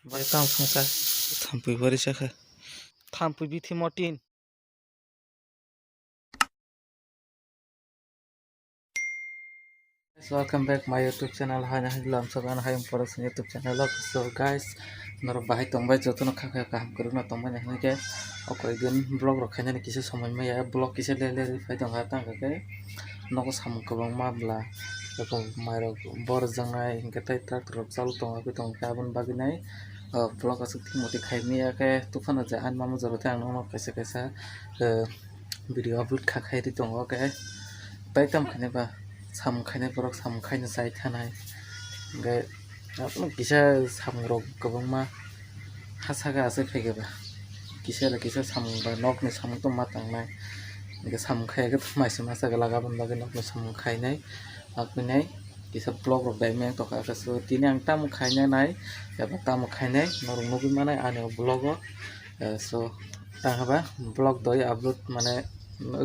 Baitang sangsa thampui bari saka thampui bithi motin. Welcome back my YouTube channel. Hanya hilam saban hayam poros YouTube channel. So guys, nor bahai tongbai jotono khakha kaham kuruna tongbai na hike okoi din vlog rokhanya ni kisi somoi maya vlog kisi lele fai tongha tang ke nogo samung kabang mabla rokom mairo bor jangai hingke tai tractor rok chalu tonga ku tong kabun baginai vlog asuk timoti khaimia ke tufano ja an mamu jaro tang no kaisa kaisa video upload khakhai ri tongo ke baitam khane ba samung khainai borok samung khaina chai thanai hingke kisa samung rok kabangma hasaga ase phege ba kisa samung ba nok ni samung to matangnai hingke samung khaiga maisa masa lagabon bagi nok ni samung khainai akminai kisa blog rok dai meng toka kaso tini ang tamu khainai nai eba tamu khainai norong nugi manai ani blog o so tangaba blog doi upload mane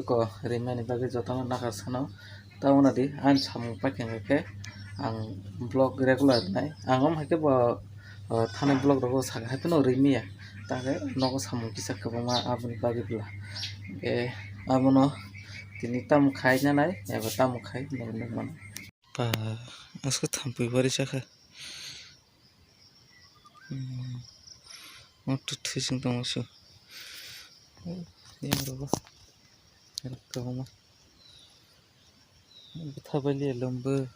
ko remani bagi jotano nakar sano tauna di an samung pakenga ke ang blog regular nai angom hake bo thane blog rogo saga hapeno remia tage nogo samung kisa kabama aboni bagi bla abono tini tamu khaina nai eba tamu khai norong man pa asko thampui bari saka motu thising tongso yang rogo kabama bethabali lombo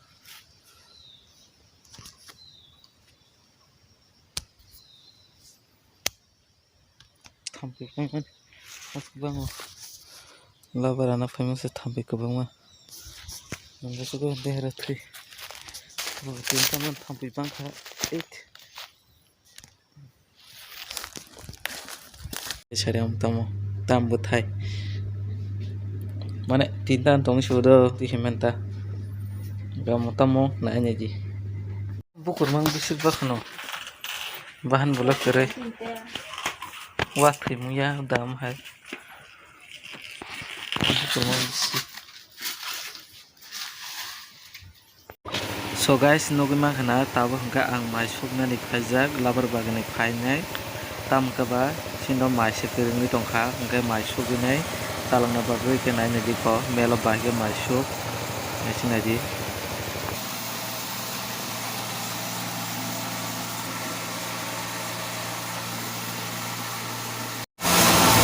thampui kan asbango labarana famous thampui kabama nangasugo dehra thri tintaman thampui bangkha 8 sariam tamo tambu thai mane tintan tong sudo di hementa gamo tamo na ji bukur mang bisik bakhno bahan bulak kere wathi muya dam hai bukur mang bisik. So guys nogima khana tabo hingka ang mai subnani khaijak labar bagani khainai tamkaba sindo mai sekiringni tongkha hingke mai subinai talangna bagui ke naina diko melo bahge mai sub naisina di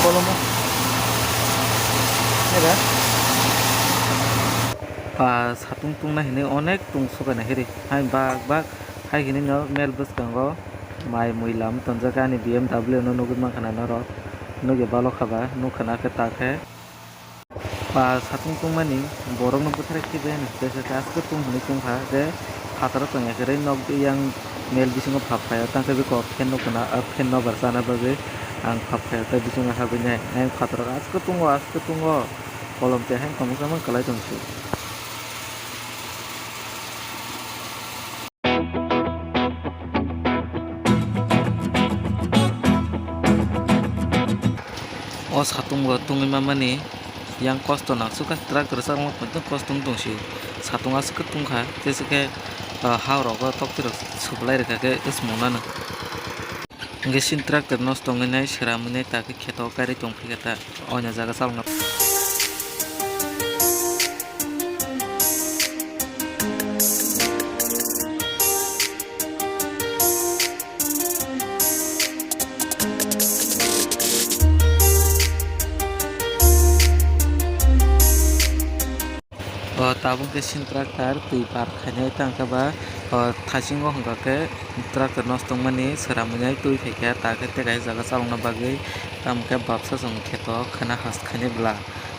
kolomo era pa satung tung na hine onek tung suka na hiri hai bag hai hini no mel bus kango mai muilam tonjaka ni BMW no nugun makhana no ro nuge balo khaba nukhana ke takhe pa satung tung mani borok no puthre kibe ni desa task tung hini tung kha de khatara tong ekere nok yang mel bisingo phapaya tangke be ko phen no kana phen no barsana bage ang phapaya ta bisingo habine ang khatara ask tungo kolom te hang kamu sama kalai tongsu o satung go tungi mamani yang kosto nak suka tractor sarmo pentu kostung tungsi satung asuk tungkha tesuke haurogo toktir sublai rekha ke ismonana nge sin tractor nostonginai seramune take kheto kari tongphigata onya jaga salna tabung ke sin tractor tui par khainai tangkaba thasingo hingka ke tractor nostong mani seramune tui phaikha take tekai jaga chalongna bagui tamke babsa jong kheto khana has khainai bla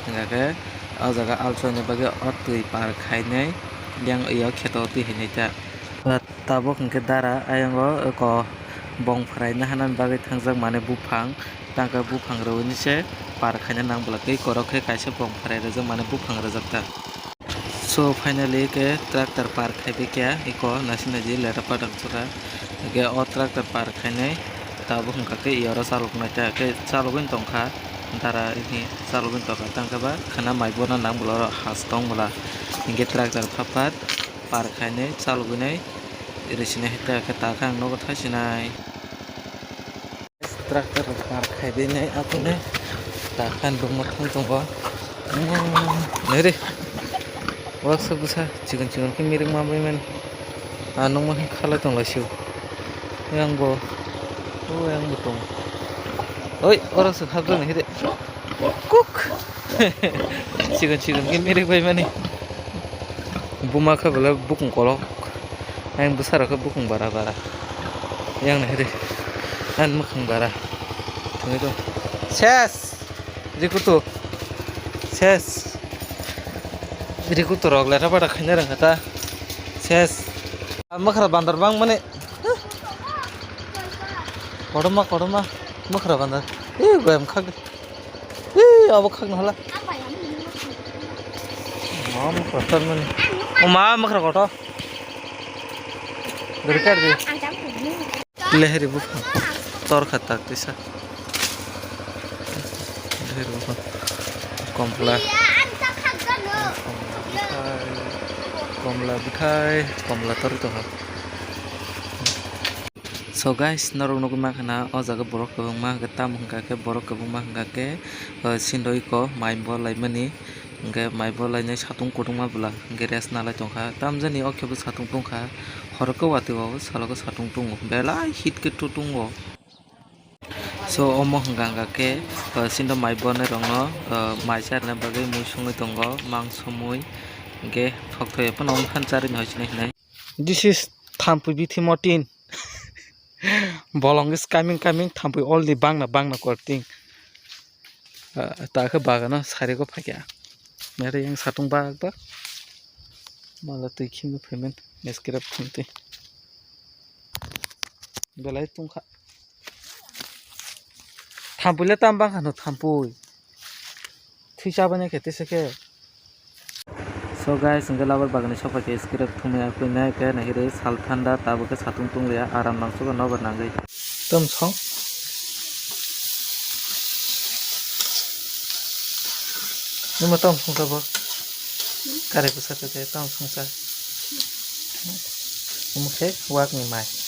hingka ke o jaga alchone bagui o tui par khainai yang iyo kheto tui hinai ta tabuk hingke dara ayango ko bong phraina hanan bagui thangjak mane bufang tangka bufang roni se par khaina nangbla ke korok ke kaisa bong phrai rajak mane bufang rajak ta. So finally ke tractor park khaibe kya iko nasina ji lera padak chura ke o tractor park khainai tabo hingka ke ioro chalokna ta ke chalogin tongkha dara ini chalogin tongkha tangkaba khana maibona nangbla has tongbla hingke tractor phapat park khainai chaloginai resina hita ke takang nogo thasinai traktor ngarkai dini aku nih takkan rumah tunggu nih deh wak sebesar cikan ki miring mampai men anu mah kalau tong lasiu yang bo yang betung oi orang sehabis nih deh kuk cikan ki miring bay mani buma ka bela bukung kolok yang besar ka bukung bara yang nih deh an mukung bara itu ses rikutu ses rikutu rok lera pada khanya rang kata ses makra bandar bang mane kodoma makra bandar goyam khag abo khag na hala makra tar mane makra koto berkar di lehri bu tor khatak tisa lehri bu kompla komla tor itu so guys narong nugu makna o jaga borok kabung ma gata mungka ke borok kabung ma hingga ke sindoi ko mai bol lai mani hingga mai bol lai nai satung kutung ma bula hingga res nalai tongkha tamjani o kebo satung tongkha horoko wati o saloko satung tungo bela hit ke tutungo so omo hingga ke sindo mai bol nai rongno mai sar na bagai musung tongo mang somoi hingga thokthoi pon om phanchari noi chinai this is thampui bithi motin bolong is coming thampui all the bangna korting ta ke bagana sare ko phakya mere yang satung bag ba mala tui khim payment meskrap khunti belai tungkha thampui le tam bang hanu thampui thisa bane khete seke so guys hingga labar bagani sofa ke skrap thumya kuina ke nahire sal thanda tabu ke satung tung ria aram nangso no banangai tom song nima tom song sabo kare ko sa te tom song sa mukhe wak ni mai